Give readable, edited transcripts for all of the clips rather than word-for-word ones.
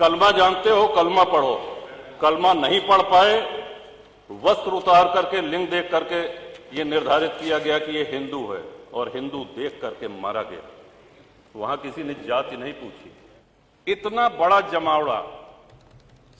कलमा जानते हो, कलमा पढ़ो। कलमा नहीं पढ़ पाए, वस्त्र उतार करके, लिंग देख करके ये निर्धारित किया गया कि ये हिंदू है, और हिंदू देख करके मारा गया। वहां किसी ने जाति नहीं पूछी। इतना बड़ा जमावड़ा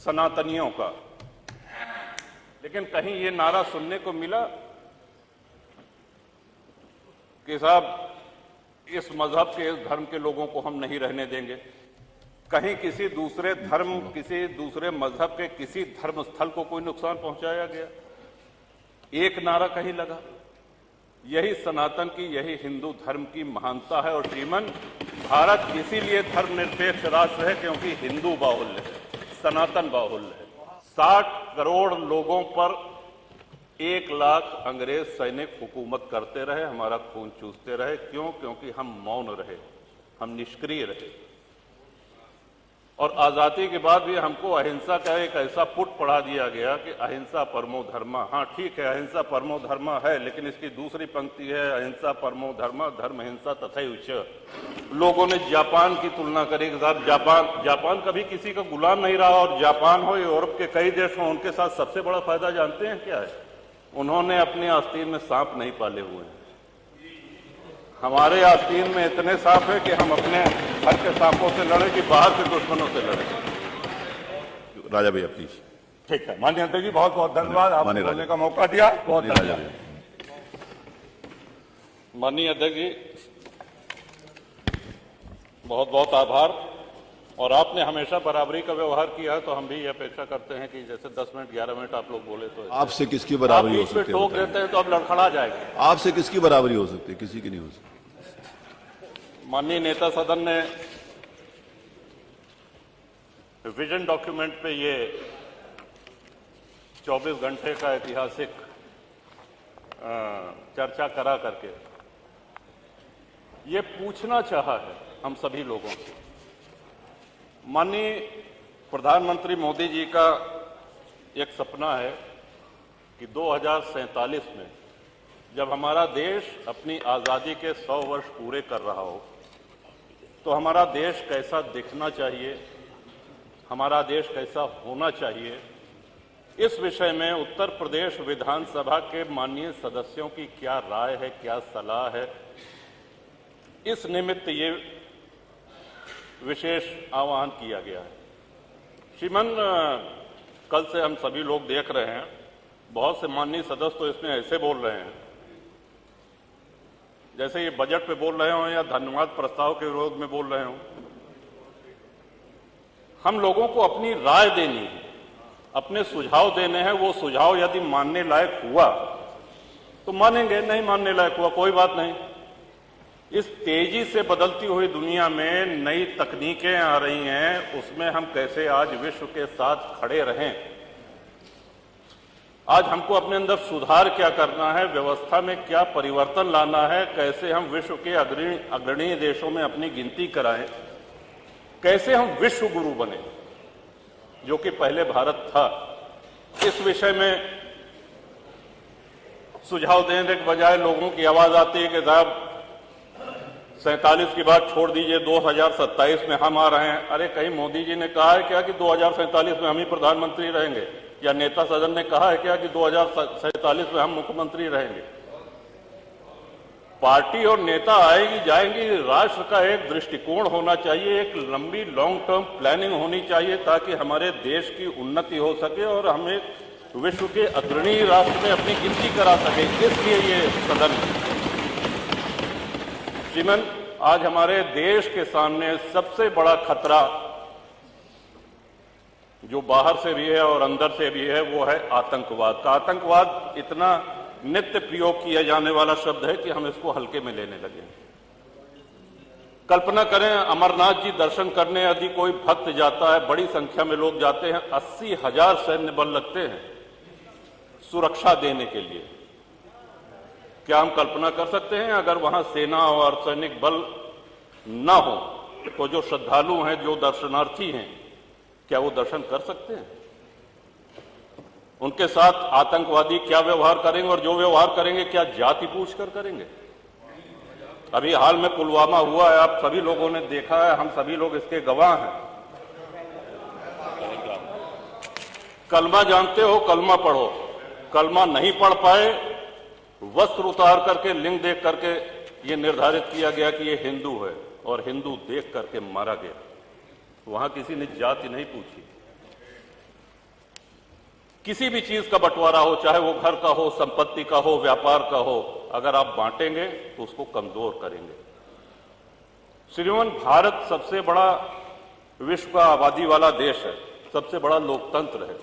सनातनियों का, लेकिन कहीं ये नारा सुनने को मिला कि साहब इस मजहब के, इस धर्म के लोगों को हम नहीं रहने देंगे। कहीं किसी दूसरे धर्म, किसी दूसरे मजहब के किसी धर्म स्थल को कोई नुकसान पहुंचाया गया? एक नारा कहीं लगा? यही सनातन की, यही हिंदू धर्म की महानता है। और श्रीमन, भारत इसीलिए धर्मनिरपेक्ष राष्ट्र है क्योंकि हिंदू बाहुल्य है, सनातन बाहुल्य है। 60 करोड़ लोगों पर 1 लाख अंग्रेज सैनिक हुकूमत करते रहे, हमारा खून चूसते रहे। क्यों? क्योंकि हम मौन रहे, हम निष्क्रिय रहे। और आजादी के बाद भी हमको अहिंसा का एक ऐसा पुट पढ़ा दिया गया कि अहिंसा परमो धर्मा। हाँ ठीक है, अहिंसा परमो धर्मा है, लेकिन इसकी दूसरी पंक्ति है अहिंसा परमो धर्मा धर्म हिंसा तथैव। लोगों ने जापान की तुलना करी कि साहब जापान कभी किसी का गुलाम नहीं रहा, और जापान हो, यूरोप के कई देश हों, उनके साथ सबसे बड़ा फायदा जानते हैं क्या है? उन्होंने अपने आस्तीन में सांप नहीं पाले हुए हैं। हमारे आस्तीन में इतने सांप है कि हम अपने घर के सांपों से लड़े कि बाहर के दुश्मनों से लड़े। राजा भैया प्लीज। ठीक है, माननीय अध्यक्ष जी, बहुत बहुत धन्यवाद, आपने बोलने का मौका दिया, बहुत धन्यवाद। माननीय अध्यक्ष जी, बहुत बहुत आभार। और आपने हमेशा बराबरी का व्यवहार किया है, तो हम भी ये अपेक्षा करते हैं कि जैसे 10 मिनट 11 मिनट आप लोग बोले तो आपसे किसकी बराबरी हो सकती है? टोक देते हैं तो अब लड़खड़ा जाएगा। आपसे किसकी बराबरी हो सकती है? किसी की नहीं हो सकती। माननीय नेता सदन ने विजन डॉक्यूमेंट पे ये 24 घंटे का ऐतिहासिक चर्चा करा करके ये पूछना चाहा है हम सभी लोगों से। माननीय प्रधानमंत्री मोदी जी का एक सपना है कि 2047 में जब हमारा देश अपनी आज़ादी के 100 वर्ष पूरे कर रहा हो, तो हमारा देश कैसा दिखना चाहिए, हमारा देश कैसा होना चाहिए, इस विषय में उत्तर प्रदेश विधानसभा के माननीय सदस्यों की क्या राय है, क्या सलाह है, इस निमित्त ये विशेष आह्वान किया गया है। श्रीमन, कल से हम सभी लोग देख रहे हैं, बहुत से माननीय सदस्य तो इसमें ऐसे बोल रहे हैं जैसे ये बजट पे बोल रहे हों या धन्यवाद प्रस्ताव के विरोध में बोल रहे हों। हम लोगों को अपनी राय देनी है, अपने सुझाव देने हैं। वो सुझाव यदि मानने लायक हुआ तो मानेंगे, नहीं मानने लायक हुआ कोई बात नहीं। इस तेजी से बदलती हुई दुनिया में नई तकनीकें आ रही हैं, उसमें हम कैसे आज विश्व के साथ खड़े रहें। आज हमको अपने अंदर सुधार क्या करना है, व्यवस्था में क्या परिवर्तन लाना है, कैसे हम विश्व के अग्रणी देशों में अपनी गिनती कराएं, कैसे हम विश्व गुरु बने जो कि पहले भारत था। इस विषय में सुझाव देने के बजाय लोगों की आवाज आती है कि साहब 47 की बात छोड़ दीजिए, 2027 में हम आ रहे हैं। अरे कहीं मोदी जी ने कहा है क्या कि 2047 में हम ही प्रधानमंत्री रहेंगे, या नेता सदन ने कहा है क्या कि 2047 में हम मुख्यमंत्री रहेंगे? पार्टी और नेता आएगी जाएंगी, राष्ट्र का एक दृष्टिकोण होना चाहिए, एक लंबी लॉन्ग टर्म प्लानिंग होनी चाहिए ताकि हमारे देश की उन्नति हो सके और हम एक विश्व के अग्रणी राष्ट्र में अपनी गिनती करा सके। इसलिए ये सदन श्रीमन, आज हमारे देश के सामने सबसे बड़ा खतरा जो बाहर से भी है और अंदर से भी है, वो है आतंकवाद का। आतंकवाद इतना नित्य प्रयोग किया जाने वाला शब्द है कि हम इसको हल्के में लेने लगे। कल्पना करें, अमरनाथ जी दर्शन करने यदि कोई भक्त जाता है, बड़ी संख्या में लोग जाते हैं, 80,000 सैन्य बल लगते हैं सुरक्षा देने के लिए। क्या हम कल्पना कर सकते हैं अगर वहां सेना और सैनिक बल न हो तो जो श्रद्धालु हैं, जो दर्शनार्थी हैं, क्या वो दर्शन कर सकते हैं? उनके साथ आतंकवादी क्या व्यवहार करेंगे, और जो व्यवहार करेंगे क्या जाति पूछकर करेंगे? अभी हाल में पुलवामा हुआ है, आप सभी लोगों ने देखा है, हम सभी लोग इसके गवाह हैं। कलमा जानते हो, कलमा पढ़ो। कलमा नहीं पढ़ पाए, वस्त्र उतार करके, लिंग देख करके ये निर्धारित किया गया कि ये हिंदू है, और हिंदू देख करके मारा गया। वहां किसी ने जाति नहीं पूछी। किसी भी चीज का बंटवारा हो, चाहे वो घर का हो, संपत्ति का हो, व्यापार का हो, अगर आप बांटेंगे तो उसको कमजोर करेंगे। श्रीमान, भारत सबसे बड़ा विश्व का आबादी वाला देश है, सबसे बड़ा लोकतंत्र है,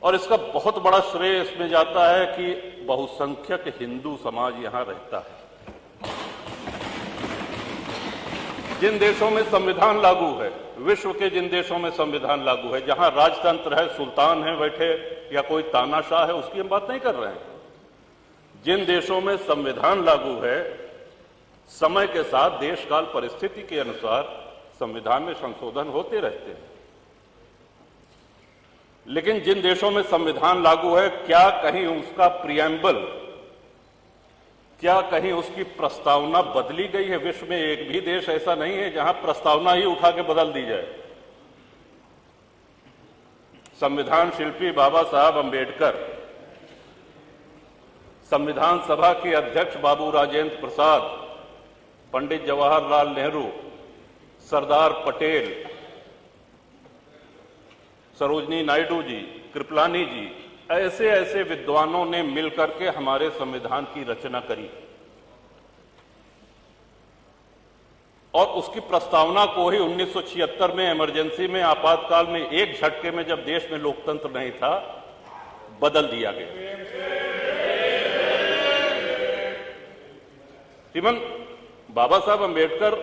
और इसका बहुत बड़ा श्रेय इसमें जाता है कि बहुसंख्यक हिंदू समाज यहां रहता है। जिन देशों में संविधान लागू है, विश्व के जिन देशों में संविधान लागू है, जहां राजतंत्र है, सुल्तान है बैठे या कोई तानाशाह है, उसकी हम बात नहीं कर रहे हैं। जिन देशों में संविधान लागू है, समय के साथ देश काल परिस्थिति के अनुसार संविधान में संशोधन होते रहते हैं। लेकिन जिन देशों में संविधान लागू है, क्या कहीं उसका प्रिएम्बल, क्या कहीं उसकी प्रस्तावना बदली गई है? विश्व में एक भी देश ऐसा नहीं है जहां प्रस्तावना ही उठा के बदल दी जाए। संविधान शिल्पी बाबा साहब अंबेडकर, संविधान सभा के अध्यक्ष बाबू राजेंद्र प्रसाद, पंडित जवाहरलाल नेहरू, सरदार पटेल, सरोजनी नायडू जी, कृपलानी जी, ऐसे ऐसे विद्वानों ने मिलकर के हमारे संविधान की रचना करी, और उसकी प्रस्तावना को ही 1976 में इमरजेंसी में, आपातकाल में, एक झटके में, जब देश में लोकतंत्र नहीं था, बदल दिया गया। श्रीमान, बाबा साहब अंबेडकर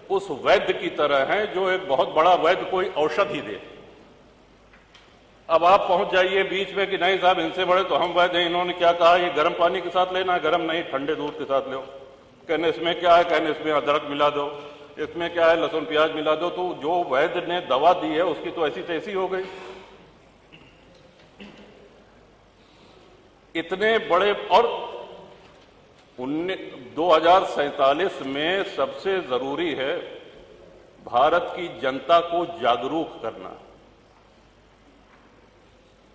उस वैद्य की तरह हैं जो एक बहुत बड़ा वैद्य कोई औषधि दे। अब आप पहुंच जाइए बीच में कि नहीं साहब, इनसे बड़े तो हम वैद्य हैं, इन्होंने क्या कहा, ये गर्म पानी के साथ लेना है, गर्म नहीं, ठंडे दूध के साथ लो। कहने इसमें क्या है, कहने इसमें अदरक मिला दो, इसमें क्या है, लहसुन प्याज मिला दो। तो जो वैद्य ने दवा दी है उसकी तो ऐसी तैसी हो गई। इतने बड़े, और 2047 में सबसे जरूरी है भारत की जनता को जागरूक करना।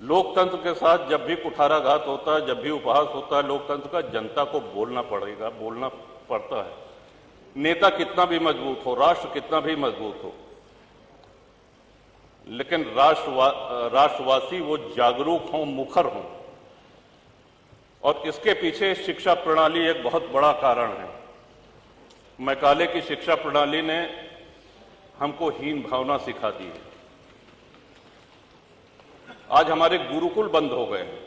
लोकतंत्र के साथ जब भी कुठाराघात होता है, जब भी उपहास होता है लोकतंत्र का, जनता को बोलना पड़ेगा, बोलना पड़ता है। नेता कितना भी मजबूत हो, राष्ट्र कितना भी मजबूत हो, लेकिन राष्ट्रवासी वो जागरूक हों, मुखर हों। और इसके पीछे शिक्षा प्रणाली एक बहुत बड़ा कारण है। मैकाले की शिक्षा प्रणाली ने हमको हीन भावना सिखा दी है। आज हमारे गुरुकुल बंद हो गए हैं।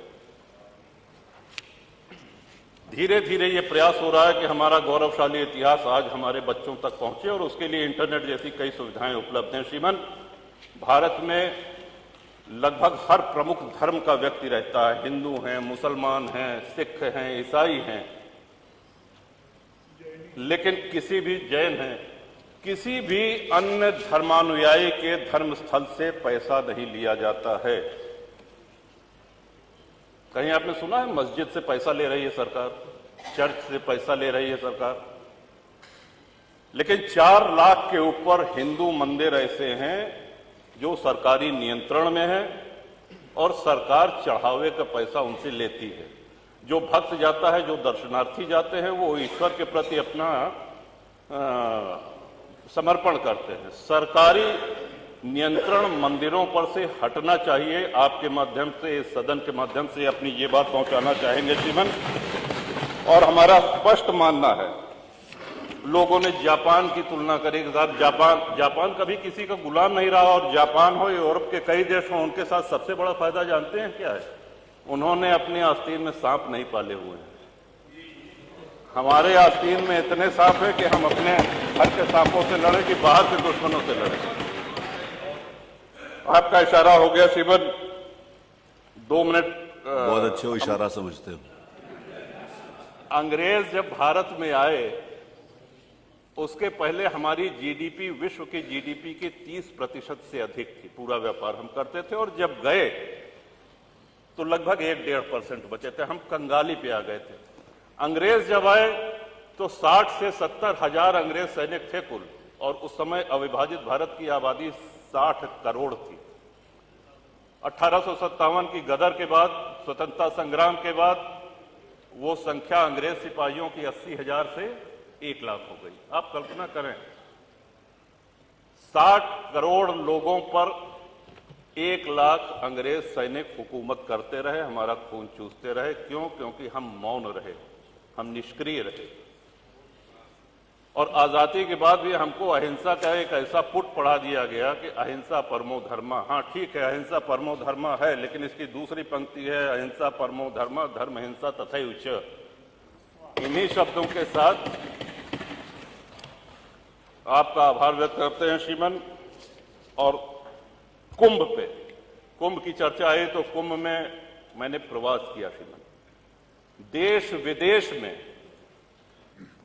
धीरे धीरे ये प्रयास हो रहा है कि हमारा गौरवशाली इतिहास आज हमारे बच्चों तक पहुंचे, और उसके लिए इंटरनेट जैसी कई सुविधाएं उपलब्ध हैं। श्रीमान, भारत में लगभग हर प्रमुख धर्म का व्यक्ति रहता है। हिंदू हैं, मुसलमान हैं, सिख हैं, ईसाई हैं, लेकिन किसी भी जैन हैं, किसी भी अन्य धर्मानुयायी के धर्म स्थल से पैसा नहीं लिया जाता है। कहीं आपने सुना है मस्जिद से पैसा ले रही है सरकार, चर्च से पैसा ले रही है सरकार? लेकिन 4 लाख के ऊपर हिंदू मंदिर ऐसे हैं जो सरकारी नियंत्रण में है, और सरकार चढ़ावे का पैसा उनसे लेती है। जो भक्त जाता है, जो दर्शनार्थी जाते हैं, वो ईश्वर के प्रति अपना समर्पण करते हैं। सरकारी नियंत्रण मंदिरों पर से हटना चाहिए। आपके माध्यम से, इस सदन के माध्यम से अपनी ये बात पहुंचाना चाहेंगे श्रीमान। और हमारा स्पष्ट मानना है, लोगों ने जापान की तुलना करी कि साहब जापान कभी किसी का गुलाम नहीं रहा, और जापान हो, यूरोप के कई देश हो, उनके साथ सबसे बड़ा फायदा जानते हैं क्या है? उन्होंने अपने आस्तीन में सांप नहीं पाले हुए हैं। हमारे आस्तीन में इतने सांप है कि हम अपने घर के सांपों से लड़े कि बाहर के दुश्मनों से लड़े। आपका इशारा हो गया श्रीमन, 2 मिनट। बहुत अच्छे हो, इशारा समझते हो। अंग्रेज जब भारत में आए, उसके पहले हमारी जीडीपी विश्व की जीडीपी के 30% से अधिक थी। पूरा व्यापार हम करते थे, और जब गए तो लगभग 1-1.5% बचे थे। हम कंगाली पे आ गए थे। अंग्रेज जब आए तो 60 से 70 हजार अंग्रेज सैनिक थे कुल, और उस समय अविभाजित भारत की आबादी 60 करोड़ थी। 1857 की गदर के बाद, स्वतंत्रता संग्राम के बाद वो संख्या अंग्रेज सिपाहियों की 80,000 से 1 लाख हो गई। आप कल्पना करें, 60 करोड़ लोगों पर 1 लाख अंग्रेज सैनिक हुकूमत करते रहे, हमारा खून चूसते रहे। क्यों? क्योंकि हम मौन रहे, हम निष्क्रिय रहे। और आजादी के बाद भी हमको अहिंसा का एक ऐसा पुट पढ़ा दिया गया कि अहिंसा परमो धर्मा। हाँ ठीक है, अहिंसा परमो धर्मा है, लेकिन इसकी दूसरी पंक्ति है अहिंसा परमो धर्मा धर्म हिंसा तथैव च। इन्हीं शब्दों के साथ आपका आभार व्यक्त करते हैं श्रीमान। और कुंभ की चर्चा आई तो कुंभ में मैंने प्रवास किया श्रीमान। देश विदेश में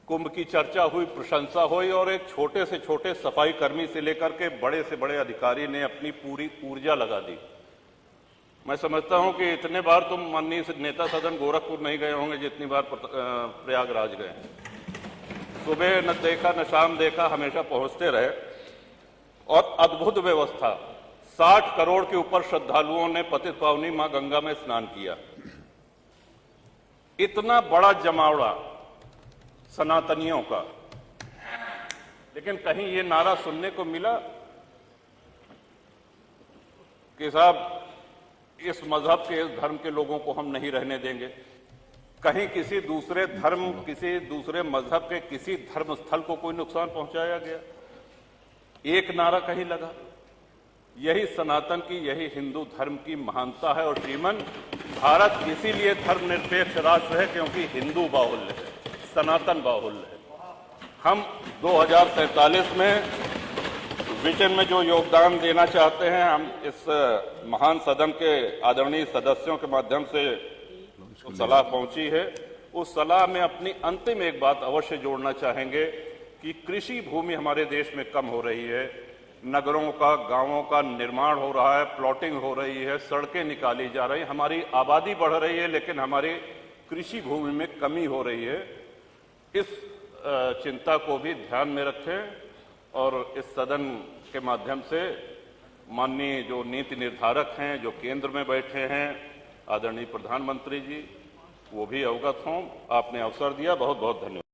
कुंभ की चर्चा हुई, प्रशंसा हुई, और एक छोटे से छोटे सफाई कर्मी से लेकर के बड़े से बड़े अधिकारी ने अपनी पूरी ऊर्जा लगा दी। मैं समझता हूं कि इतने बार तुम माननीय नेता सदन गोरखपुर नहीं गए होंगे जितनी बार प्रयागराज गए। सुबह न देखा न शाम देखा, हमेशा पहुंचते रहे। और अद्भुत व्यवस्था, 60 करोड़ के ऊपर श्रद्धालुओं ने पतित पावनी मां गंगा में स्नान किया। इतना बड़ा जमावड़ा सनातनियों का, लेकिन कहीं ये नारा सुनने को मिला कि साहब इस मजहब के, इस धर्म के लोगों को हम नहीं रहने देंगे। कहीं किसी दूसरे धर्म, किसी दूसरे मजहब के किसी धर्म स्थल को कोई नुकसान पहुंचाया गया? एक नारा कहीं लगा? यही सनातन की, यही हिंदू धर्म की महानता है। और श्रीमन, भारत इसीलिए धर्मनिरपेक्ष राष्ट्र है क्योंकि हिंदू बाहुल्य है, सनातन बाहुल्य है। हम 2047 में विजन में जो योगदान देना चाहते हैं, हम इस महान सदन के आदरणीय सदस्यों के माध्यम से सलाह पहुंची है, उस सलाह में अपनी अंतिम एक बात अवश्य जोड़ना चाहेंगे कि कृषि भूमि हमारे देश में कम हो रही है, नगरों का, गांवों का निर्माण हो रहा है, प्लॉटिंग हो रही है, सड़कें निकाली जा रही, हमारी आबादी बढ़ रही है, लेकिन हमारी कृषि भूमि में कमी हो रही है। इस चिंता को भी ध्यान में रखें और इस सदन के माध्यम से माननीय जो नीति निर्धारक हैं, जो केंद्र में बैठे हैं, आदरणीय प्रधानमंत्री जी, वो भी अवगत हों। आपने अवसर दिया, बहुत बहुत धन्यवाद।